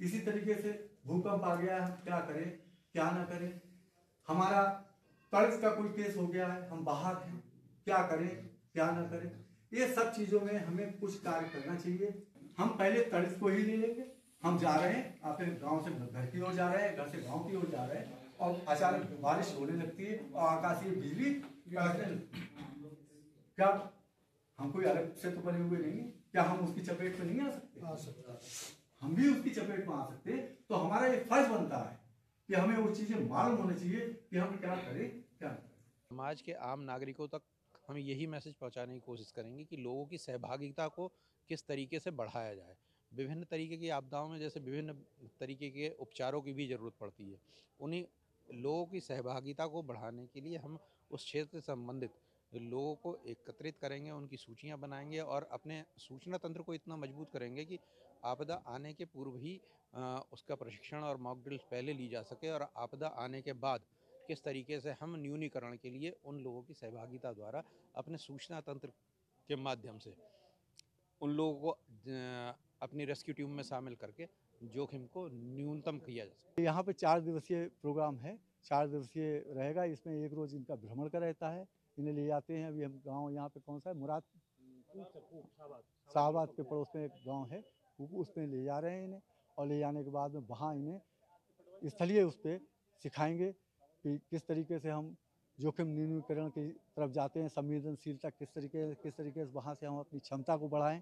इसी तरीके से भूकंप आ गया है, हम क्या करें क्या ना करें। हमारा कर्ज का कोई केस हो गया है, हम बाहर हैं, क्या करें क्या ना करें। ये सब चीजों में हमें कुछ कार्य करना चाहिए। हम पहले कर्ज को ही ले लेंगे। हम जा रहे हैं अपने गांव से घर की ओर जा रहे हैं, घर से गांव की ओर जा रहे हैं, और अचानक बारिश होने लगती है और आकाशीय बिजली कड़कने लगती है। क्या हम कोई अलग से तो बने हुए नहीं है, क्या हम उसकी चपेट में नहीं आ सकते? आ सकता, हम भी उसकी चपेट में आ सकते। तो हमारा एक फर्ज बनता है कि हमें वो चीजें मालूम होनी चाहिए कि हम क्या करें क्या नहीं करें। समाज के आम नागरिकों तक हम यही मैसेज पहुंचाने की कोशिश करेंगे कि लोगों की सहभागिता को किस तरीके से बढ़ाया जाए। विभिन्न तरीके की आपदाओं में जैसे विभिन्न तरीके के उपचारों की भी ज़रूरत पड़ती है। उन्हीं लोगों की सहभागिता को बढ़ाने के लिए हम उस क्षेत्र से संबंधित लोगों को एकत्रित करेंगे, उनकी सूचियां बनाएंगे और अपने सूचना तंत्र को इतना मजबूत करेंगे कि आपदा आने के पूर्व ही उसका प्रशिक्षण और मॉक ड्रिल्स पहले ली जा सके, और आपदा आने के बाद किस तरीके से हम न्यूनीकरण के लिए उन लोगों की सहभागिता द्वारा अपने सूचना तंत्र के माध्यम से उन लोगों को अपनी रेस्क्यू टीम में शामिल करके जोखिम को न्यूनतम किया जा सके। यहाँ पे 4 दिवसीय प्रोग्राम है, 4 दिवसीय रहेगा। इसमें एक रोज इनका भ्रमण का रहता है, इन्हें ले जाते हैं। अभी हम गाँव यहाँ पे कौन सा है, मुराद शाहबाद के पड़ोस में एक गाँव है, उसमें ले जा रहे हैं इन्हें। और ले जाने के बाद में वहाँ इन्हें स्थलीय उस पर सिखाएंगे कि किस तरीके से हम जोखिम न्यूनीकरण की तरफ जाते हैं, संवेदनशीलता किस तरीके से वहाँ से हम अपनी क्षमता को बढ़ाएं